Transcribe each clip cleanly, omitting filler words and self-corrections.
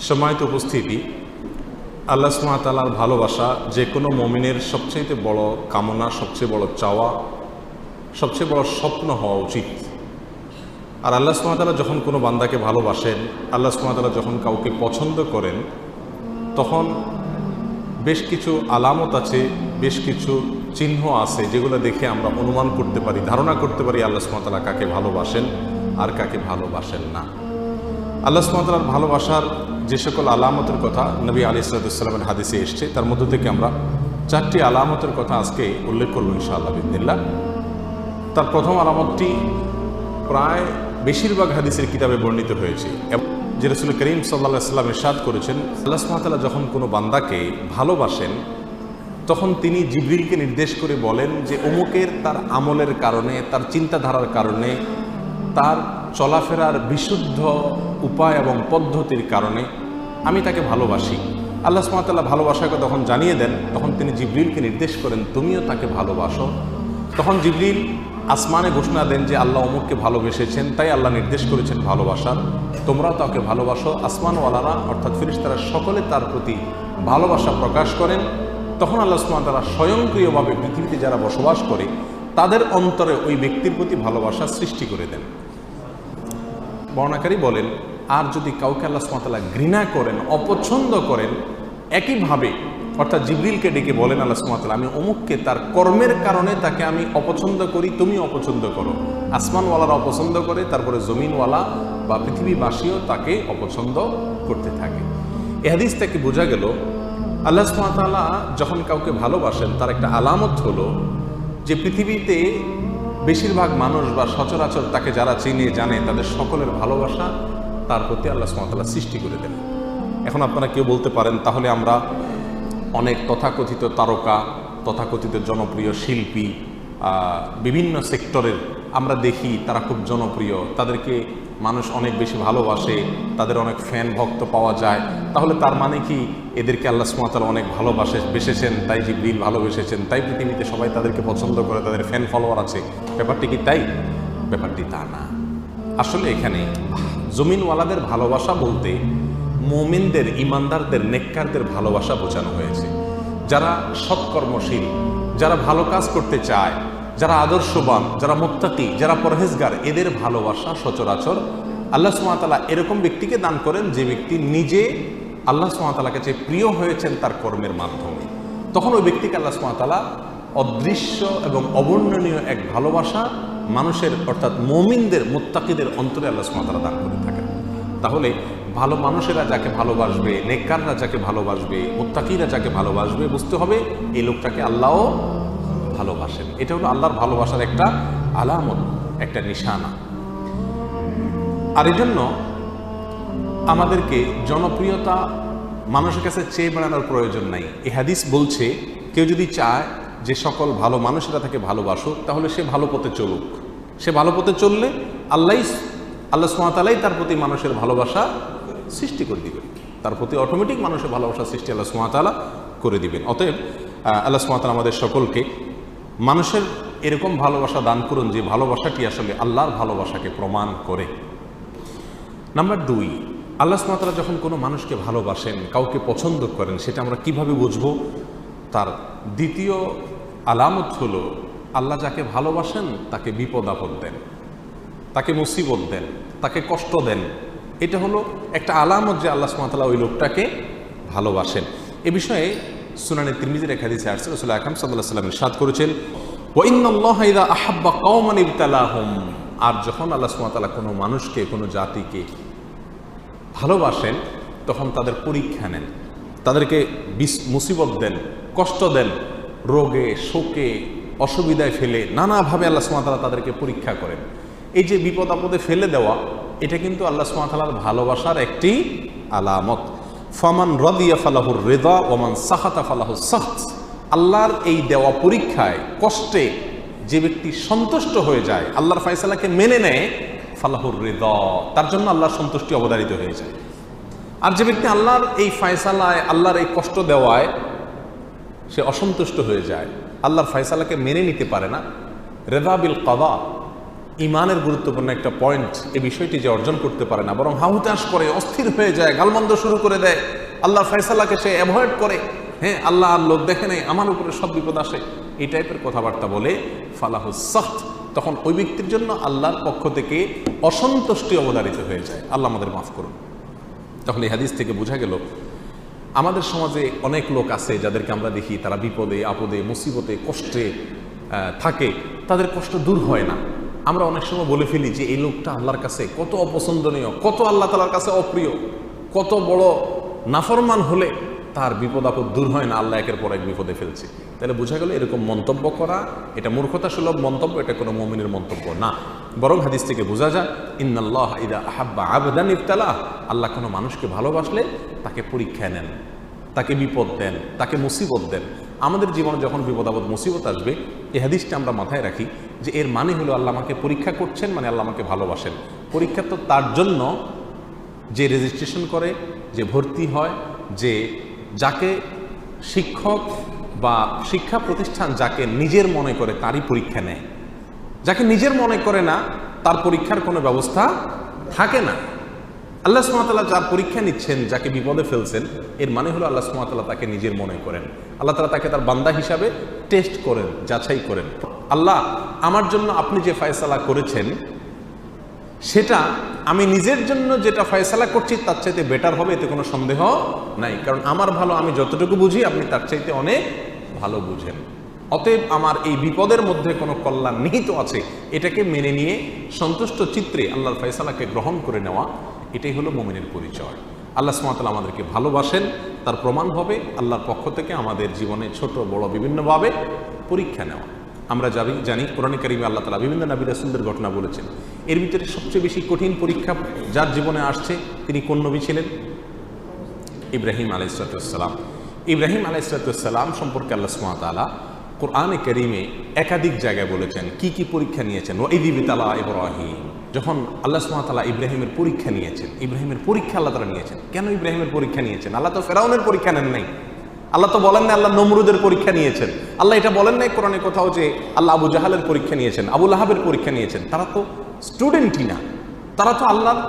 সম্মানিত উপস্থিতি, আল্লাহ সুবহানাহু ওয়া তাআলার ভালোবাসা যে কোনো মুমিনের সবচেয়ে বড় কামনা, সবচেয়ে বড় চাওয়া, সবচেয়ে বড় স্বপ্ন হওয়া উচিত। আর আল্লাহ সুবহানাহু ওয়া তাআলা যখন কোনো বান্দাকে ভালোবাসেন, আল্লাহ সুবহানাহু ওয়া তাআলা যখন কাউকে পছন্দ করেন, তখন বেশ কিছু আলামত আছে, বেশ কিছু চিহ্ন আছে যেগুলো দেখে আমরা অনুমান করতে পারি, ধারণা করতে পারি আল্লাহ সুবহানাহু ওয়া তাআলা কাকে ভালোবাসেন আর কাকে ভালোবাসেন না। আল্লাহ সুবহানাহু ওয়া তাআলার ভালোবাসার যে সকল আলামতের কথা নবী আলাইহিস সালামের হাদিসে এসেছে, তার মধ্য থেকে আমরা 4টি আলামতের কথা আজকে উল্লেখ করব ইনশাআল্লাহ বিইذنিল্লাহ। তার প্রথম আলামতটি প্রায় বেশিরভাগ হাদিসের কিতাবে বর্ণিত হয়েছে, যে রাসূল করিম সাল্লাল্লাহু আলাইহি ওয়াসাল্লাম ইরশাদ করেছেন, আল্লাহ সুবহানাহু ওয়া তাআলা যখন কোনো বান্দাকে ভালোবাসেন তখন তিনি জিবরিলকে নির্দেশ করে বলেন যে অমুকের তার আমলের কারণে, তার চিন্তাধারার কারণে, তার চলাফেরার বিশুদ্ধ উপায় এবং পদ্ধতির কারণে আমি তাকে ভালোবাসি। আল্লাহ সুবহানাহু ওয়া তাআলা ভালোবাসাকে তখন জানিয়ে দেন, তখন তিনি জিবরিলকে নির্দেশ করেন তুমিও তাকে ভালোবাসো। তখন জিবরিল আসমানে ঘোষণা দেন যে আল্লাহ অমুককে ভালোবেসেছেন, তাই আল্লাহ নির্দেশ করেছেন ভালোবাসার, তোমরাও তাকে ভালোবাসো। আসমানওয়ালারা অর্থাৎ ফেরেশতারা সকলে তার প্রতি ভালোবাসা প্রকাশ করেন। তখন আল্লাহ সুবহানাহু ওয়া তাআলা স্বয়ংক্রিয়ভাবে পৃথিবীতে যারা বসবাস করে তাদের অন্তরে ওই ব্যক্তির প্রতি ভালোবাসা সৃষ্টি করে দেন। বর্ণাকারী বলেন, আর যদি কাউকে আল্লাহ সুবহানাহু ওয়া তাআলা ঘৃণা করেন, অপছন্দ করেন, একইভাবে অর্থাৎ জিবরিলকে ডেকে বলেন আল্লাহ সুবহানাহু ওয়া তাআলা আমি অমুককে তার কর্মের কারণে তাকে আমি অপছন্দ করি, তুমি অপছন্দ করো। আসমানওয়ালারা অপছন্দ করে, তারপরে জমিনওয়ালা বা পৃথিবীবাসীও তাকে অপছন্দ করতে থাকে। এ হাদিস থেকে বোঝা গেল আল্লাহ সুবহানাহু ওয়া তাআলা যখন কাউকে ভালোবাসেন তার একটা আলামত হলো যে পৃথিবীতে বেশিরভাগ মানুষ বা সচরাচর তাকে যারা চিনে জানে তাদের সকলের ভালোবাসা তার প্রতি আল্লাহ সুবহানাহু ওয়া তাআলা সৃষ্টি করে দেন। এখন আপনারা কেউ বলতে পারেন, তাহলে আমরা অনেক তথাকথিত তারকা, তথাকথিত জনপ্রিয় শিল্পী, বিভিন্ন সেক্টরের আমরা দেখি তারা খুব জনপ্রিয়, তাদেরকে মানুষ অনেক বেশি ভালোবাসে, তাদের অনেক ফ্যান ভক্ত পাওয়া যায়, তাহলে তার মানে কি এদেরকে আল্লাহ সুবহানাহু ওয়া তাআলা অনেক বেসেছেন, তাই জিবরিল ভালোবেসেছেন, তাই পৃথিবীতে সবাই তাদেরকে পছন্দ করে, তাদের ফ্যান ফলোয়ার আছে? ব্যাপারটি কি তাই? ব্যাপারটি তা না। আসলে এখানে জমিনওয়ালাদের ভালোবাসা বলতে মুমিনদের, ইমানদারদের, নেককারদের ভালোবাসা বোঝানো হয়েছে। যারা সৎকর্মশীল, যারা ভালো কাজ করতে চায়, যারা আদর্শবান, যারা মুত্তাকি, যারা পরহেজগার, এদের ভালোবাসা সচরাচর আল্লাহ সুবহানাহু ওয়া তাআলা এরকম ব্যক্তিকে দান করেন যে ব্যক্তি নিজে আল্লাহ সুবহানাহু ওয়া তাআলার কাছে প্রিয় হয়েছেন তার কর্মের মাধ্যমে। তখন ওই ব্যক্তিকে আল্লাহ সুবহানাহু ওয়া তাআলা অদৃশ্য এবং অবর্ণনীয় এক ভালোবাসা মানুষের অর্থাৎ মুমিনদের, মুত্তাকিদের অন্তরে আল্লাহ সুবহানাহু ওয়া তাআলা দান করে থাকেন। তাহলে ভালো মানুষেরা যাকে ভালোবাসবে, নেককাররা যাকে ভালোবাসবে, মুত্তাকিরা যাকে ভালোবাসবে, বুঝতে হবে এই লোকটাকে আল্লাহও ভালোবাসেন। এটা হলো আল্লাহর ভালোবাসার একটা আলামত, একটা নিশানা। আর এই জন্য আমাদেরকে জনপ্রিয়তা মানুষের কাছে চেয়ে বেড়ানোর প্রয়োজন নাই। এই হাদিস বলছে কেউ যদি চায় যে সকল ভালো মানুষেরা তাকে ভালোবাসুক, তাহলে সে ভালো পথে চলুক। সে ভালো পথে চললে আল্লাহ সুবহানাহু ওয়া তাআলাই তার প্রতি মানুষের ভালোবাসা সৃষ্টি করে দিবেন, তার প্রতি অটোমেটিক মানুষের ভালোবাসা সৃষ্টি আল্লাহ সুবহানাহু ওয়া তাআলা করে দিবেন। অতএব আল্লাহ সুবহানাহু ওয়া তাআলা আমাদের সকলকে মানুষের এরকম ভালোবাসা দান করুন যে ভালোবাসাটি আসলে আল্লাহর ভালোবাসাকে প্রমাণ করে। নাম্বার 2, আল্লাহ সুবহানাহু ওয়া তাআলা যখন কোনো মানুষকে ভালোবাসেন, কাউকে পছন্দ করেন, সেটা আমরা কিভাবে বুঝবো? তার দ্বিতীয় আলামত হলো আল্লাহ যাকে ভালোবাসেন তাকে বিপদ আপদ দেন, তাকে মুসিবত দেন, তাকে কষ্ট দেন। এটা হলো একটা আলামত যে আল্লাহ সুবহানাহু ওয়া তাআলা ওই লোকটাকে ভালোবাসেন। এ বিষয়ে সুনানে তিরমিজির এক হাদিসে আসছে, রাসূল আকরাম সাল্লাল্লাহু আলাইহি ওয়াসাল্লাম ইরশাদ করেছেন, ওয়া ইন্নাল্লাহা ইযা আহাব্বা কওমান ইবতালাহুম, আর যখন আল্লাহ সুবহানাহু ওয়া তাআলা কোনো মানুষকে, কোনো জাতিকে ভালোবাসেন তখন তাদের পরীক্ষা নেন, তাদেরকে মুসিবত দেন, কষ্ট দেন, রোগে, শোকে, অসুবিধায় ফেলে নানাভাবে আল্লাহ সুবহানাহু ওয়া তাআলা তাদেরকে পরীক্ষা করেন। এই যে বিপদ আপদে ফেলে দেওয়া, এটা কিন্তু আল্লাহ সুবহানাহু ওয়া তাআলার ভালোবাসার একটি আলামত। ফামান রাদিয়া ফালাহুর রিদা ওয়া মান সাখাতা ফালাহুস সাখত, আল্লাহর এই দেওয়া পরীক্ষায়, কষ্টে যে ব্যক্তি সন্তুষ্ট হয়ে যায়, আল্লাহর ফয়সালাকে মেনে নেয়, ফালাহুর রিদা, তার জন্য আল্লাহর সন্তুষ্টি অবধারিত হয়ে যায়। আর যে ব্যক্তি আল্লাহর এই ফয়সালায়, আল্লাহর এই কষ্ট দেওয়ায় সে অসন্তুষ্ট হয়ে যায়, আল্লাহর ফয়সালাকে মেনে নিতে পারে না, রিদা বিল কাদা, ইমানের গুরুত্বপূর্ণ একটা পয়েন্ট, এই বিষয়টি যে অর্জন করতে পারে না, বরং হাহুতাশ করে, অস্থির হয়ে যায়, গালমন্দ শুরু করে দেয়, আল্লাহর ফয়সালাকে সে অ্যাভয়েড করে, হ্যাঁ আল্লাহ আর লোক দেখে নেই, আমার উপরে সব বিপদ আসে, এই টাইপের কথাবার্তা বলে, ফালাহু সাখত, তখন ওই ব্যক্তির জন্য আল্লাহর পক্ষ থেকে অসন্তুষ্টি অবধারিত হয়ে যায়। আল্লাহ আমাদের মাফ করুন। তখন এই হাদিস থেকে বোঝা গেল আমাদের সমাজে অনেক লোক আছে যাদেরকে আমরা দেখি তারা বিপদে আপদে মুসিবতে কষ্টে থাকে, তাদের কষ্ট দূর হয় না। আমরা অনেক সময় বলে ফেলি যে এই লোকটা আল্লাহর কাছে কত অপছন্দনীয়, কত আল্লাহ তাআলার কাছে অপ্রিয়, কত বড় নাফরমান হলে তার বিপদ আপদ দূর হয় না, আল্লাহ একের পর এক বিপদে ফেলছে। তাহলে বোঝা গেল এরকম মন্তব্য করা এটা মূর্খতা সুলভ মন্তব্য, এটা কোনো মুমিনের মন্তব্য না। বরং হাদিস থেকে বোঝা যায় ইন্নাল্লাহ ইযা আহাব্বা আবদান ইবতালাহ, আল্লাহ কোনো মানুষকে ভালোবাসলে তাকে পরীক্ষায় নেন, তাকে বিপদ দেন, তাকে মুসিবত দেন। আমাদের জীবনে যখন বিপদ আপদ মুসিবত আসবে, এই হাদিসটা আমরা মাথায় রাখি যে এর মানে হলো আল্লাহ আমাকে পরীক্ষা করছেন, মানে আল্লাহ আমাকে ভালোবাসেন। পরীক্ষা তো তার জন্য যে রেজিস্ট্রেশন করে, যে ভর্তি হয়, যে যাকে শিক্ষক বা শিক্ষা প্রতিষ্ঠান যাকে নিজের মনে করে তারই পরীক্ষা নেয়। যাকে নিজের মনে করে না তার পরীক্ষার কোনো ব্যবস্থা থাকে না। আল্লাহ সুবহানাহু ওয়া তাআলা যার পরীক্ষা নিচ্ছেন, যাকে বিপদে ফেলছেন, এর মানে হলো আল্লাহ সুবহানাহু ওয়া তাআলা তাকে নিজের মনে করেন। আল্লাহ তাআলা তাকে তার বান্দা হিসাবে টেস্ট করেন, যাচাই করেন। আল্লাহ আমার জন্য আপনি যে ফয়সালা করেছেন সেটা আমি নিজের জন্য যেটা ফয়সালা করছি তার চাইতে বেটার হবে, এতে কোনো সন্দেহ নাই। কারণ আমার ভালো আমি যতটুকু বুঝি, আপনি তার চাইতে অনেক ভালো বুঝেন। অতএব আমার এই বিপদের মধ্যে কোনো কল্যাণ নিহিত আছে, এটাকে মেনে নিয়ে সন্তুষ্ট চিত্রে আল্লাহর ফয়সালাকে গ্রহণ করে নেওয়া, এটাই হলো মুমিনের পরিচয়। আল্লাহ সুবহানাহু ওয়া তাআলা আমাদেরকে ভালোবাসেন, তার প্রমাণ হবে আল্লাহর পক্ষ থেকে আমাদের জীবনে ছোট বড় বিভিন্নভাবে পরীক্ষা নেওয়া। আমরা জানি কোরআনে কারিমে আল্লাহ তাআলা বিভিন্ন নবী রাসূলদের ঘটনা বলেছেন। এর ভিতরে সবচেয়ে বেশি কঠিন পরীক্ষা যার জীবনে আসছে তিনি কোন নবী ছিলেন? ইব্রাহিম আলাইহিস সালাম। ইব্রাহিম আলাইহিস সালাম সম্পর্কে আল্লাহ সুবহানাহু ওয়া তাআলা কোরআনে কারিমে একাধিক জায়গায় বলেছেন কি কি পরীক্ষা নিয়েছেন। ওয়া ইয ইবতালা ইব্রাহিম, যখন আল্লাহ সুবহানাহু ওয়া তাআলা ইব্রাহিমের পরীক্ষা নিয়েছেন, ইব্রাহিমের পরীক্ষা আল্লাহ তাআলা নিয়েছেন। কেন ইব্রাহিমের পরীক্ষা নিয়েছেন? আল্লাহ তো ফেরাউনের পরীক্ষা নেন নাই, আল্লাহ তো বলেন না আল্লাহ নমরুদের পরীক্ষা নিয়েছেন, আল্লাহ এটা বলেন নাই কোরআনে কোথাও যে আল্লাহ আবু জাহালের পরীক্ষা নিয়েছেন, আবু লাহাবের পরীক্ষা নিয়েছেন। তারা তো স্টুডেন্টই না, তারা তো আল্লাহর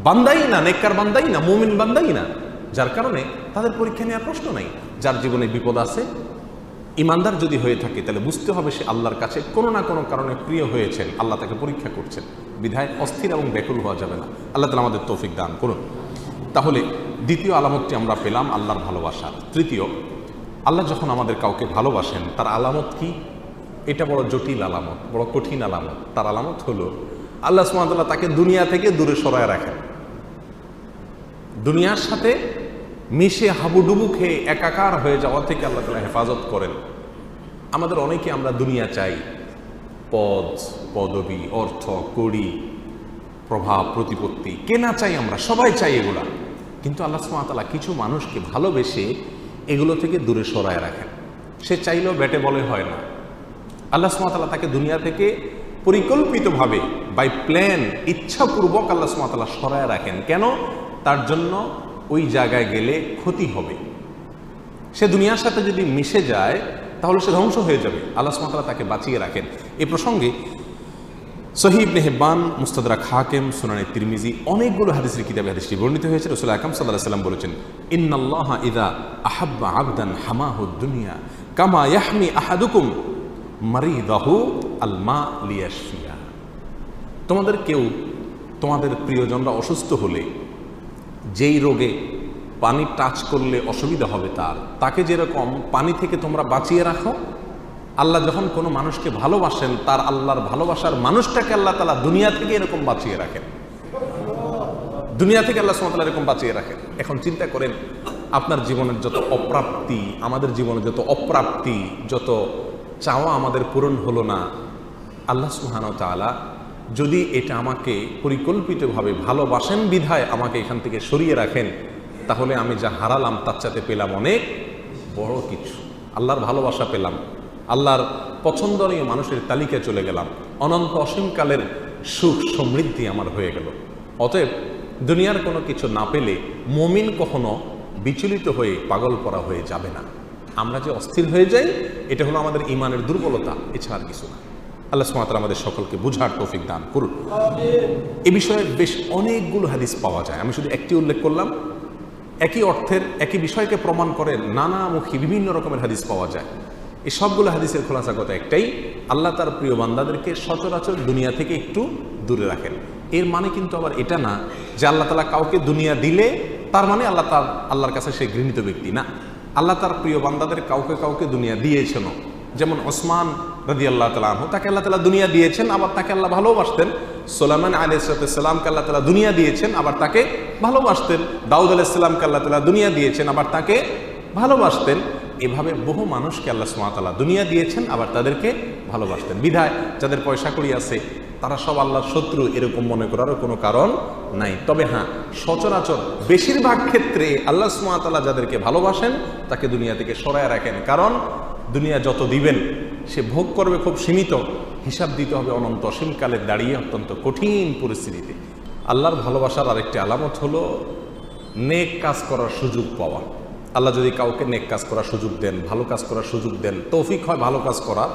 বান্দাই না, নেককার বান্দাই না, মুমিন বান্দাই না, যার কারণে তাদের পরীক্ষা নেওয়ার প্রশ্ন নাই। যার জীবনে বিপদ আছে, ইমানদার যদি হয়ে থাকে, তাহলে বুঝতে হবে সে আল্লাহর কাছে কোনো না কোনো কারণে প্রিয় হয়েছেন, আল্লাহ তাকে পরীক্ষা করছেন। বিধায় অস্থির এবং ব্যাকুল হওয়া যাবে না। আল্লাহ তাআলা আমাদের তৌফিক দান করুন। তাহলে দ্বিতীয় আলামতটি আমরা পেলাম আল্লাহর ভালোবাসা। তৃতীয়, আল্লাহ যখন আমাদের কাউকে ভালোবাসেন তার আলামত কি? এটা বড় জটিল আলামত, বড় কঠিন আলামত। তার আলামত হলো আল্লাহ সুবহানাহু ওয়া তাআলা তাকে দুনিয়া থেকে দূরে সরায় রাখেন, দুনিয়ার সাথে মিশে হাবুডুবু খেয়ে একাকার হয়ে যাওয়া থেকে আল্লাহ তাআলা হেফাজত করেন। আমাদের অনেকে আমরা দুনিয়া চাই, পদ পদবি, অর্থ কড়ি, প্রভাব প্রতিপত্তি, কেনা চাই, আমরা সবাই চাই এগুলা। কিন্তু আল্লাহ সুবহানাহু ওয়া তাআলা কিছু মানুষকে ভালোবেসে এগুলো থেকে দূরে সরায় রাখেন। সে চাইলেও ব্যাটে বলে হয় না। আল্লাহ সুবহানাহু ওয়া তাআলা তাকে দুনিয়া থেকে পরিকল্পিতভাবে বাই প্ল্যান, ইচ্ছাপূর্বক আল্লাহ সুবহানাহু ওয়া তাআলা সরায় রাখেন। কেন? তার জন্য ওই জায়গায় গেলে ক্ষতি হবে। সে দুনিয়ার সাথে যদি মিশে যায় তাহলে সে ধ্বংস হয়ে যাবে। আল্লাহ সুবহানাহু ওয়া তাআলা তাকে বাঁচিয়ে রাখেন। এই প্রসঙ্গে সহিহ ইবনে হিব্বান, মুস্তাদরাক হাকিম, সুনানে তিরমিজি, অনেকগুলো হাদিসের কিতাবে হাদিসটি বর্ণিত হয়েছে। রাসূল আকরাম সাল্লাল্লাহু আলাইহি ওয়াসাল্লাম বলেছেন, ইন্নাল্লাহা ইযা আহাব্বা আবদান হামাহুদ দুনিয়া কামা ইয়াহমি আহাদুকুম মারিদাহু আল মা লিয়াশফিয়া। তোমাদের কেউ, তোমাদের প্রিয়জনরা অসুস্থ হলে যেই রোগে পানি টাচ করলে অসুবিধা হবে তাকে যেরকম পানি থেকে তোমরা বাঁচিয়ে রাখো, আল্লাহ যখন কোনো মানুষকে ভালোবাসেন তার আল্লাহর ভালোবাসার মানুষটাকে আল্লাহ তাআলা দুনিয়া থেকে এরকম বাঁচিয়ে রাখেন, দুনিয়া থেকে আল্লাহ সুবহানাহু ওয়া তাআলা এরকম বাঁচিয়ে রাখেন। এখন চিন্তা করেন আপনার জীবনের যত অপ্রাপ্তি, আমাদের জীবনে যত অপ্রাপ্তি, যত চাওয়া আমাদের পূরণ হলো না, আল্লাহ সুবহানাহু ওয়া তাআলা যদি এটা আমাকে পরিকল্পিতভাবে ভালোবাসেন বিধায় আমাকে এখান থেকে সরিয়ে রাখেন, তাহলে আমি যা হারালাম তার চাইতে পেলাম অনেক বড় কিছু। আল্লাহর ভালোবাসা পেলাম, আল্লাহর পছন্দনীয় মানুষের তালিকায় চলে গেলাম, অনন্ত অসীমকালের সুখ সমৃদ্ধি আমার হয়ে গেল। অতএব দুনিয়ার কোনো কিছু না পেলে মুমিন কখনো বিচলিত হয়ে পাগল পরা হয়ে যাবে না। আমরা যে অস্থির হয়ে যাই এটা হলো আমাদের ঈমানের দুর্বলতা, এছাড়া আর কিছু না। আল্লাহ সুবহানাহু ওয়া তাআলা আমাদের সকলকে বুঝার তৌফিক দান করুন। এ বিষয়ে বেশ অনেকগুলো হাদিস পাওয়া যায়, আমি শুধু একটি উল্লেখ করলাম। একই অর্থের একই বিষয়কে প্রমাণ করে নানামুখী বিভিন্ন রকমের হাদিস পাওয়া যায়। এই সবগুলো হাদিসের খোলাসাগত একটাই, আল্লাহ তার প্রিয় বান্দাদেরকে সচরাচর দুনিয়া থেকে একটু দূরে রাখেন। এর মানে কিন্তু আবার এটা না যে আল্লাহ তাআলা কাউকে দুনিয়া দিলে তার মানে আল্লাহর কাছে সে ঘৃণিত ব্যক্তি না। আল্লাহ তার প্রিয় বান্দাদের কাউকে কাউকে দুনিয়া দিয়েছেন। যেমন ওসমান রাদিয়াল্লাহু তাআলা আনহু, তাকে আল্লাহ তাআলা দুনিয়া দিয়েছেন, আবার তাকে আল্লাহ ভালোবাসতেন। সুলাইমান আলাইহিস সালামকে আল্লাহ তাআলা দুনিয়া দিয়েছেন, আবার তাকে ভালোবাসতেন। দাউদ আলাইহিস সালামকে আল্লাহ তাআলা দুনিয়া দিয়েছেন, আবার তাকে ভালোবাসতেন। এভাবে বহু মানুষকে আল্লাহ সুবহানাহু ওয়া তাআলা দুনিয়া দিয়েছেন, আবার তাদেরকে ভালোবাসতেন। বিধায় যাদের পয়সা কড়ি আছে তারা সব আল্লাহর শত্রু এরকম মনে করারও কোনো কারণ নাই। তবে হ্যাঁ, সচরাচর বেশিরভাগ ক্ষেত্রে আল্লাহ সুবহানাহু ওয়া তাআলা যাদেরকে ভালোবাসেন তাকে দুনিয়া থেকে সরায় রাখেন। কারণ দুনিয়া যত দিবেন সে ভোগ করবে খুব সীমিত, হিসাব দিতে হবে অনন্ত অসীমকালে দাঁড়িয়ে অত্যন্ত কঠিন পরিস্থিতিতে। আল্লাহর ভালোবাসার আরেকটি আলামত হলো নেক কাজ করার সুযোগ পাওয়া। আল্লাহ যদি কাউকে নেক কাজ করার সুযোগ দেন, ভালো কাজ করার সুযোগ দেন, তৌফিক হয় ভালো কাজ করার,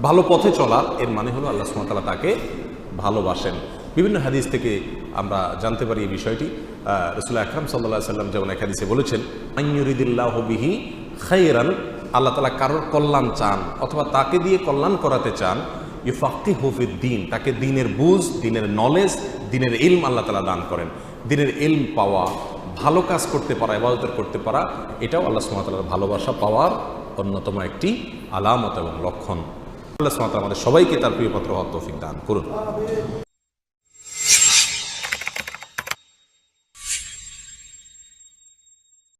ভালো পথে চলার, এর মানে হলো আল্লাহ সুবহানাহু ওয়া তাআলা তাকে ভালোবাসেন। বিভিন্ন হাদিস থেকে আমরা জানতে পারি এই বিষয়টি। রাসূল আকরাম সাল্লাল্লাহু আলাইহি ওয়াসাল্লাম যেমন এক হাদিসে বলেছেন, আইয়ুরিদিল্লাহু বিহি খাইরান, আল্লাহ তাআলা কারোর কল্যাণ চান অথবা তাকে দিয়ে কল্যাণ করাতে চান, ইউফাক্কিহু ফিদ্দীন, তাকে দ্বীনের বুঝ, দ্বীনের নলেজ, দ্বীনের ইলম আল্লাহ তাআলা দান করেন। দ্বীনের ইলম পাওয়া, ভালো কাজ করতে পারা, ইবাদত করতে পারা, এটাও আল্লাহ সুবহানাহু ওয়া তাআলার ভালোবাসা পাওয়ার অন্যতম একটি আলামত এবং লক্ষণ। আল্লাহ সুবহানাহু ওয়া তাআলা আমাদের সবাইকে তার প্রিয় পাত্র হওয়ার তৌফিক দান করুন।